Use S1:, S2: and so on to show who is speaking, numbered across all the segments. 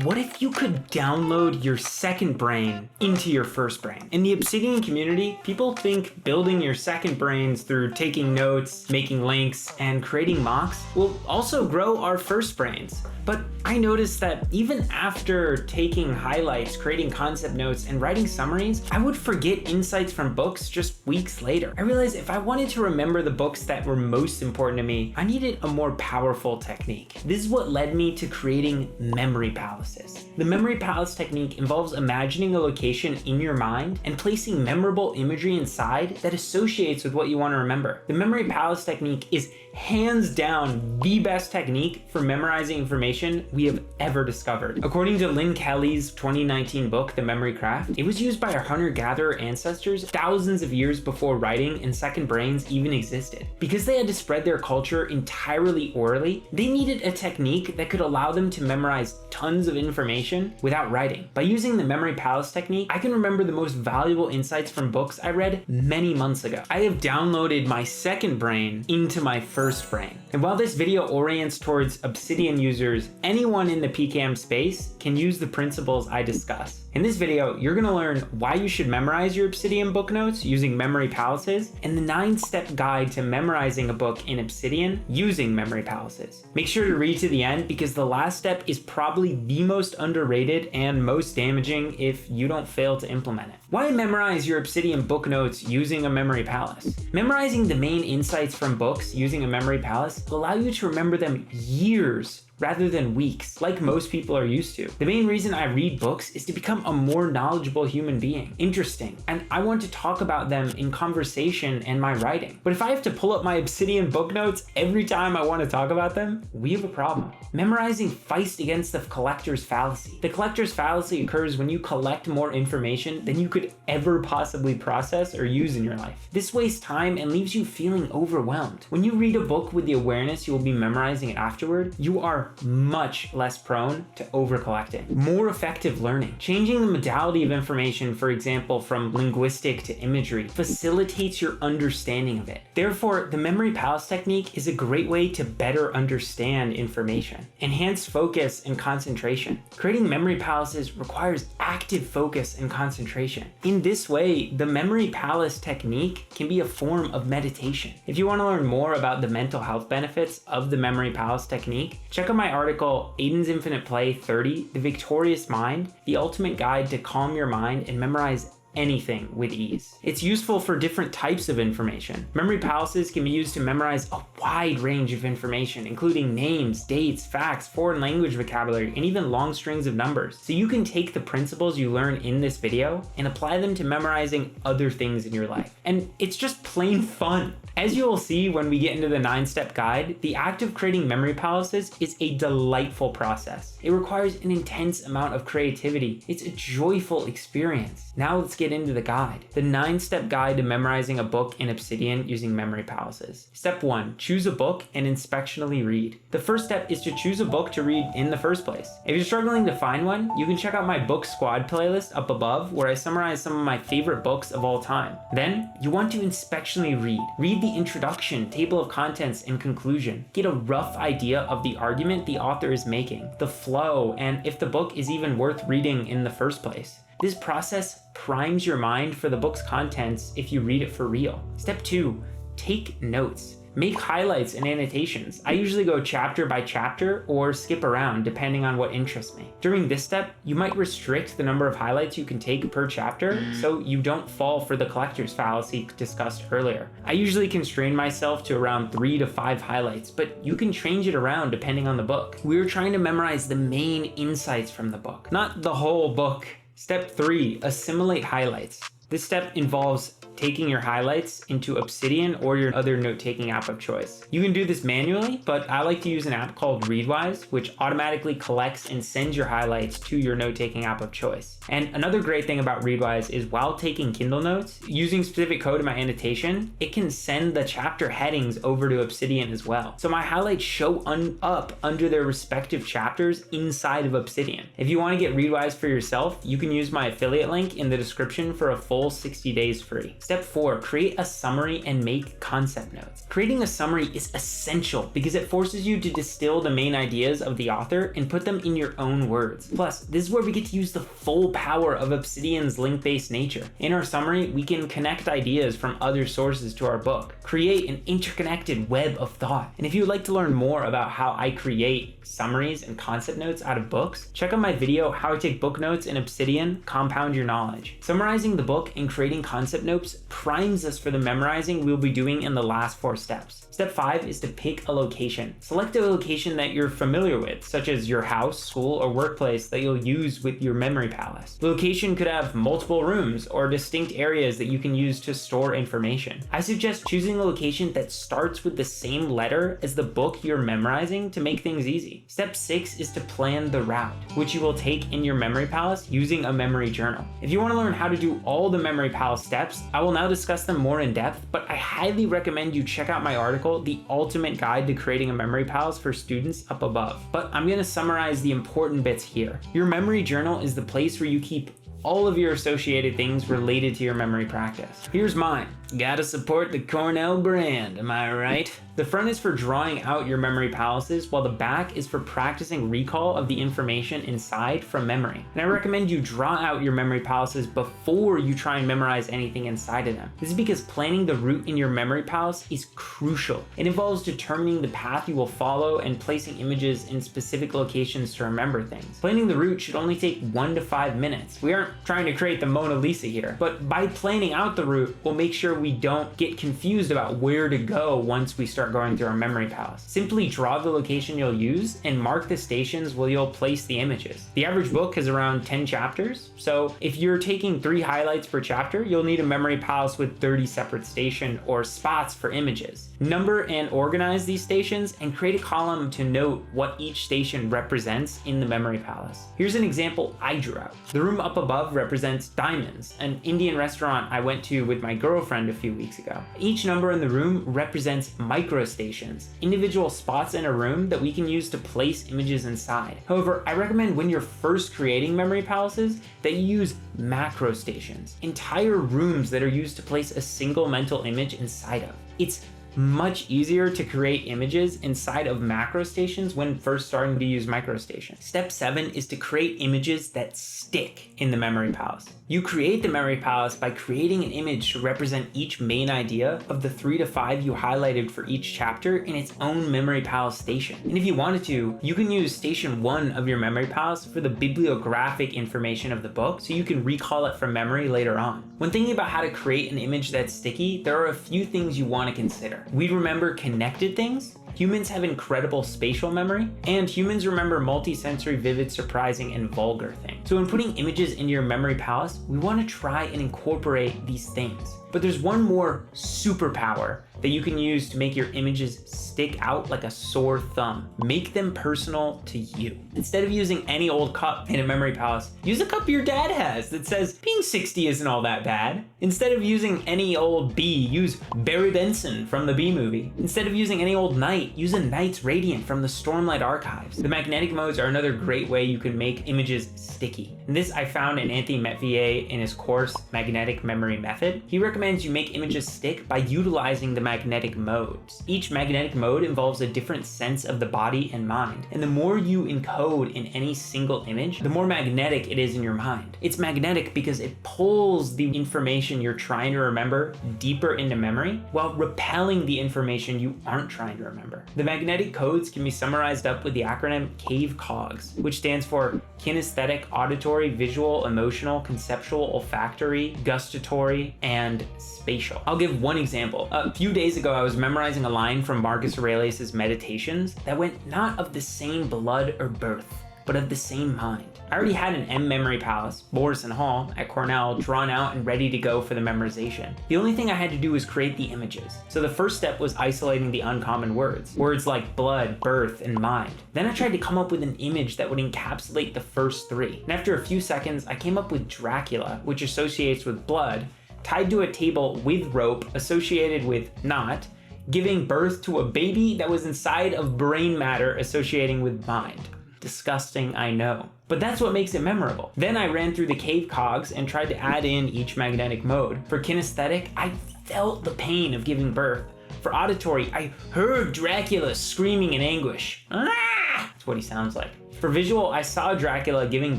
S1: what if you could download your second brain into your first brain? In the Obsidian community, people think building your second brains through taking notes, making links, and creating mocks will also grow our first brains. But I noticed that even after taking highlights, creating concept notes, and writing summaries, I would forget insights from books just weeks later. I realized if I wanted to remember the books that were most important to me, I needed a more powerful technique. This is what led me to creating memory palaces. The memory palace technique involves imagining a location in your mind and placing memorable imagery inside that associates with what you want to remember. The memory palace technique is hands down the best technique for memorizing information we have ever discovered. According to Lynn Kelly's 2019 book, The Memory Craft, it was used by our hunter-gatherer ancestors thousands of years before writing and second brains even existed. Because they had to spread their culture entirely orally, they needed a technique that could allow them to memorize tons of information without writing. By using the memory palace technique, I can remember the most valuable insights from books I read many months ago. I have downloaded my second brain into my first brain. And while this video orients towards Obsidian users, anyone in the PKM space can use the principles I discuss. In this video, you're gonna learn why you should memorize your Obsidian book notes using memory palaces and the 9-step guide to memorizing a book in Obsidian using memory palaces. Make sure to read to the end because the last step is probably the most underrated and most damaging if you don't fail to implement it. Why memorize your Obsidian book notes using a memory palace? Memorizing the main insights from books using a memory palace will allow you to remember them years rather than weeks, like most people are used to. The main reason I read books is to become a more knowledgeable human being, interesting, and I want to talk about them in conversation and my writing. But if I have to pull up my Obsidian book notes every time I want to talk about them, we have a problem. Memorizing fights against the collector's fallacy. The collector's fallacy occurs when you collect more information than you could ever possibly process or use in your life. This wastes time and leaves you feeling overwhelmed. When you read a book with the awareness you will be memorizing it afterward, you are much less prone to over-collecting. More effective learning. Changing the modality of information, for example, from linguistic to imagery, facilitates your understanding of it. Therefore, the memory palace technique is a great way to better understand information. Enhanced focus and concentration. Creating memory palaces requires active focus and concentration. In this way, the memory palace technique can be a form of meditation. If you want to learn more about the mental health benefits of the memory palace technique, check out my article, Aiden's Infinite Play 30, The Victorious Mind, the ultimate guide to calm your mind and memorize anything with ease. It's useful for different types of information. Memory palaces can be used to memorize a wide range of information, including names, dates, facts, foreign language vocabulary, and even long strings of numbers. So you can take the principles you learn in this video and apply them to memorizing other things in your life. And it's just plain fun. As you will see when we get into the 9-step guide, the act of creating memory palaces is a delightful process. It requires an intense amount of creativity. It's a joyful experience. Now let's get into the guide. The 9-step guide to memorizing a book in Obsidian using memory palaces. Step 1, choose a book and inspectionally read. The first step is to choose a book to read in the first place. If you're struggling to find one, you can check out my book squad playlist up above where I summarize some of my favorite books of all time. Then you want to inspectionally read. Read the introduction, table of contents, and conclusion. Get a rough idea of the argument the author is making, the flow, and if the book is even worth reading in the first place. This process primes your mind for the book's contents if you read it for real. Step 2, take notes. Make highlights and annotations. I usually go chapter by chapter or skip around depending on what interests me. During this step, you might restrict the number of highlights you can take per chapter so you don't fall for the collector's fallacy discussed earlier. I usually constrain myself to around 3 to 5 highlights, but you can change it around depending on the book. We're trying to memorize the main insights from the book, not the whole book. Step 3, assimilate highlights. This step involves taking your highlights into Obsidian or your other note-taking app of choice. You can do this manually, but I like to use an app called Readwise, which automatically collects and sends your highlights to your note-taking app of choice. And another great thing about Readwise is while taking Kindle notes, using specific code in my annotation, it can send the chapter headings over to Obsidian as well. So my highlights show up under their respective chapters inside of Obsidian. If you want to get Readwise for yourself, you can use my affiliate link in the description for a full 60 days free. Step 4, create a summary and make concept notes. Creating a summary is essential because it forces you to distill the main ideas of the author and put them in your own words. Plus, this is where we get to use the full power of Obsidian's link-based nature. In our summary, we can connect ideas from other sources to our book, create an interconnected web of thought. And if you would like to learn more about how I create summaries and concept notes out of books, check out my video, How I Take Book Notes in Obsidian, Compound Your Knowledge. Summarizing the book and creating concept notes primes us for the memorizing we'll be doing in the last 4 steps. Step 5 is to pick a location. Select a location that you're familiar with, such as your house, school, or workplace that you'll use with your memory palace. The location could have multiple rooms or distinct areas that you can use to store information. I suggest choosing a location that starts with the same letter as the book you're memorizing to make things easy. Step 6 is to plan the route, which you will take in your memory palace using a memory journal. If you want to learn how to do all the memory palace steps, I will now discuss them more in depth, but I highly recommend you check out my article, The Ultimate Guide to Creating a Memory Palace for Students, up above. But I'm going to summarize the important bits here. Your memory journal is the place where you keep all of your associated things related to your memory practice. Here's mine. Gotta support the Cornell brand, am I right? The front is for drawing out your memory palaces, while the back is for practicing recall of the information inside from memory. And I recommend you draw out your memory palaces before you try and memorize anything inside of them. This is because planning the route in your memory palace is crucial. It involves determining the path you will follow and placing images in specific locations to remember things. Planning the route should only take 1 to 5 minutes. We aren't trying to create the Mona Lisa here, but by planning out the route, we'll make sure we don't get confused about where to go once we start going through our memory palace. Simply draw the location you'll use and mark the stations where you'll place the images. The average book has around 10 chapters, so if you're taking 3 highlights per chapter, you'll need a memory palace with 30 separate station or spots for images. Number and organize these stations and create a column to note what each station represents in the memory palace. Here's an example I drew out. The room up above represents diamonds, an Indian restaurant I went to with my girlfriend a few weeks ago. Each number in the room represents micro stations, individual spots in a room that we can use to place images inside. However, I recommend when you're first creating memory palaces that you use macro stations, entire rooms that are used to place a single mental image inside of. It's much easier to create images inside of macro stations when first starting to use micro stations. Step 7 is to create images that stick in the memory palace. You create the memory palace by creating an image to represent each main idea of the 3 to 5 you highlighted for each chapter in its own memory palace station. And if you wanted to, you can use station 1 of your memory palace for the bibliographic information of the book so you can recall it from memory later on. When thinking about how to create an image that's sticky, there are a few things you want to consider. We remember connected things. Humans have incredible spatial memory, and humans remember multi-sensory, vivid, surprising, and vulgar things. So when putting images into your memory palace, we want to try and incorporate these things. But there's one more superpower that you can use to make your images stick out like a sore thumb. Make them personal to you. Instead of using any old cup in a memory palace, use a cup your dad has that says, being 60 isn't all that bad. Instead of using any old bee, use Barry Benson from the Bee Movie. Instead of using any old knight, use a knight's radiant from the Stormlight Archives. The magnetic modes are another great way you can make images sticky. And this I found in Anthony Metvier in his course, Magnetic Memory Method. He recommends you make images stick by utilizing the magnetic modes. Each magnetic mode involves a different sense of the body and mind, and the more you encode in any single image, the more magnetic it is in your mind. It's magnetic because it pulls the information you're trying to remember deeper into memory while repelling the information you aren't trying to remember. The magnetic codes can be summarized up with the acronym CAVE-COGS, which stands for kinesthetic, auditory, visual, emotional, conceptual, olfactory, gustatory, and spatial. I'll give one example. A few days ago, I was memorizing a line from Marcus Aurelius' Meditations that went not of the same blood or birth, but of the same mind. I already had an M memory palace, Morrison Hall, at Cornell, drawn out and ready to go for the memorization. The only thing I had to do was create the images. So the first step was isolating the uncommon words like blood, birth, and mind. Then I tried to come up with an image that would encapsulate the first 3. And after a few seconds, I came up with Dracula, which associates with blood, tied to a table with rope associated with knot, giving birth to a baby that was inside of brain matter associating with mind. Disgusting, I know. But that's what makes it memorable. Then I ran through the cave cogs and tried to add in each magnetic mode. For kinesthetic, I felt the pain of giving birth. For auditory, I heard Dracula screaming in anguish. Ah! That's what he sounds like. For visual, I saw Dracula giving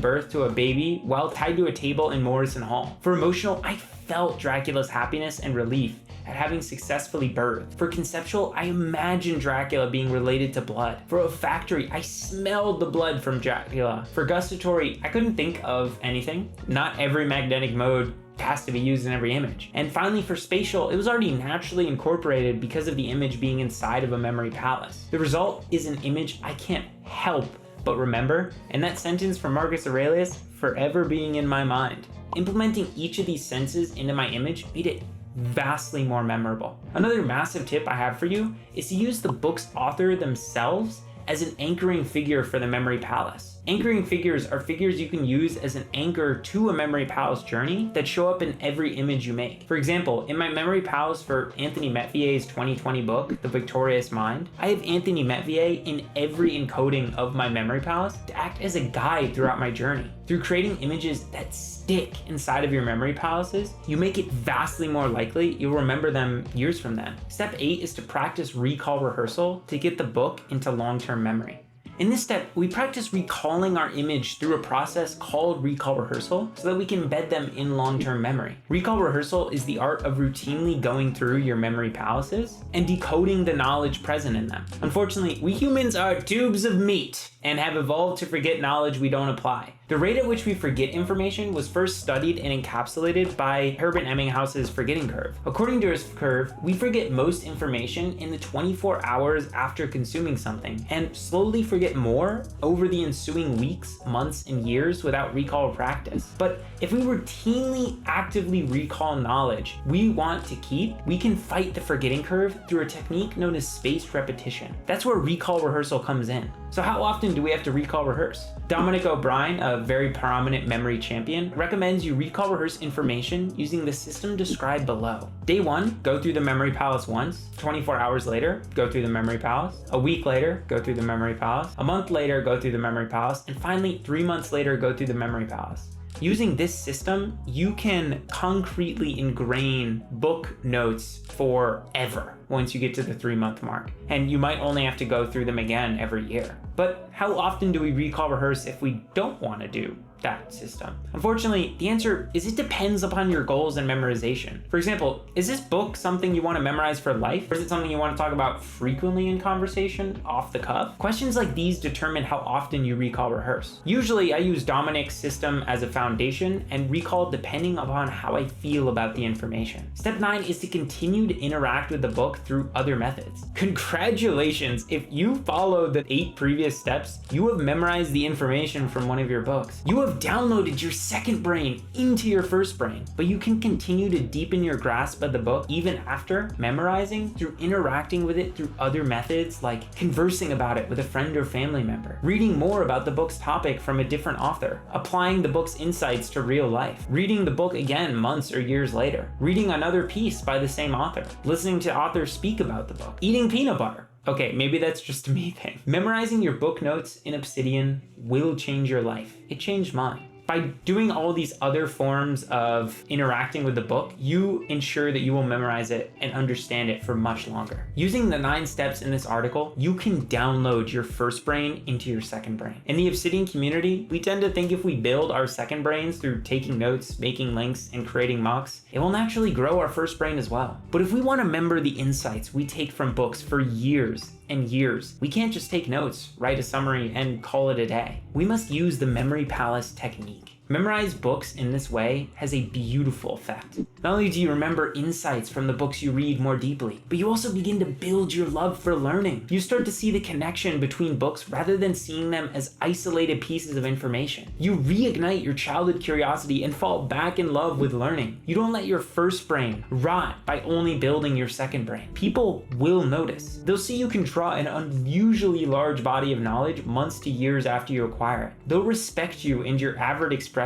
S1: birth to a baby while tied to a table in Morrison Hall. For emotional, I felt Dracula's happiness and relief at having successfully birthed. For conceptual, I imagined Dracula being related to blood. For olfactory, I smelled the blood from Dracula. For gustatory, I couldn't think of anything. Not every magnetic mode has to be used in every image. And finally, for spatial, it was already naturally incorporated because of the image being inside of a memory palace. The result is an image I can't help but remember, and that sentence from Marcus Aurelius forever being in my mind. Implementing each of these senses into my image made it vastly more memorable. Another massive tip I have for you is to use the book's author themselves as an anchoring figure for the memory palace. Anchoring figures are figures you can use as an anchor to a memory palace journey that show up in every image you make. For example, in my memory palace for Anthony Metvier's 2020 book, The Victorious Mind, I have Anthony Metvier in every encoding of my memory palace to act as a guide throughout my journey. Through creating images that stick inside of your memory palaces, you make it vastly more likely you'll remember them years from then. Step 8 is to practice recall rehearsal to get the book into long-term memory. In this step, we practice recalling our image through a process called recall rehearsal so that we can embed them in long-term memory. Recall rehearsal is the art of routinely going through your memory palaces and decoding the knowledge present in them. Unfortunately, we humans are tubes of meat and have evolved to forget knowledge we don't apply. The rate at which we forget information was first studied and encapsulated by Herbert Emminghaus's forgetting curve. According to his curve, we forget most information in the 24 hours after consuming something and slowly forget more over the ensuing weeks, months, and years without recall practice. But if we routinely actively recall knowledge we want to keep, we can fight the forgetting curve through a technique known as spaced repetition. That's where recall rehearsal comes in. So how often do we have to recall rehearse? Dominic O'Brien, a very prominent memory champion, recommends you recall rehearse information using the system described below. Day 1, go through the memory palace once. 24 hours later, go through the memory palace. A week later, go through the memory palace. A month later, go through the memory palace. And finally, 3 months later, go through the memory palace. Using this system, you can concretely ingrain book notes forever once you get to the 3-month mark. And you might only have to go through them again every year. But how often do we recall rehearse if we don't want to do that system? Unfortunately, the answer is it depends upon your goals and memorization. For example, is this book something you want to memorize for life? Or is it something you want to talk about frequently in conversation, off the cuff? Questions like these determine how often you recall rehearse. Usually I use Dominic's system as a foundation and recall depending upon how I feel about the information. Step 9 is to continue to interact with the book through other methods. Congratulations, if you follow the 8 previous steps, you have memorized the information from one of your books. You have downloaded your second brain into your first brain, but you can continue to deepen your grasp of the book even after memorizing through interacting with it through other methods like conversing about it with a friend or family member, reading more about the book's topic from a different author, applying the book's insights to real life, reading the book again months or years later, reading another piece by the same author, listening to authors speak about the book, eating peanut butter. Okay, maybe that's just a me thing. Memorizing your book notes in Obsidian will change your life. It changed mine. By doing all these other forms of interacting with the book, you ensure that you will memorize it and understand it for much longer. Using the 9 steps in this article, you can download your first brain into your second brain. In the Obsidian community, we tend to think if we build our second brains through taking notes, making links, and creating mocks, it will naturally grow our first brain as well. But if we want to remember the insights we take from books for years and years, we can't just take notes, write a summary, and call it a day. We must use the memory palace technique. Memorize books in this way has a beautiful effect. Not only do you remember insights from the books you read more deeply, but you also begin to build your love for learning. You start to see the connection between books rather than seeing them as isolated pieces of information. You reignite your childhood curiosity and fall back in love with learning. You don't let your first brain rot by only building your second brain. People will notice. They'll see you can draw an unusually large body of knowledge months to years after you acquire it. They'll respect you and your avid expression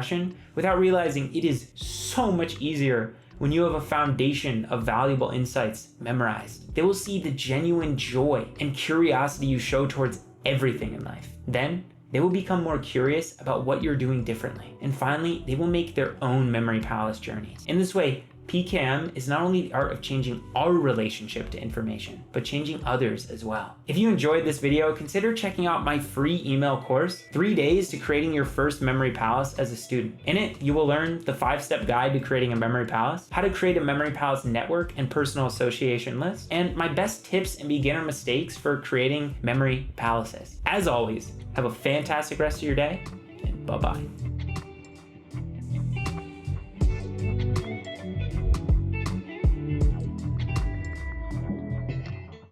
S1: without realizing it is so much easier when you have a foundation of valuable insights memorized. They will see the genuine joy and curiosity you show towards everything in life. Then They will become more curious about what you're doing differently. And finally, they will make their own memory palace journeys. In this way, PKM is not only the art of changing our relationship to information, but changing others as well. If you enjoyed this video, consider checking out my free email course, 3 days to creating your first memory palace as a student. In it, you will learn the 5-step guide to creating a memory palace, how to create a memory palace network and personal association list, and my best tips and beginner mistakes for creating memory palaces. As always, have a fantastic rest of your day, and bye-bye.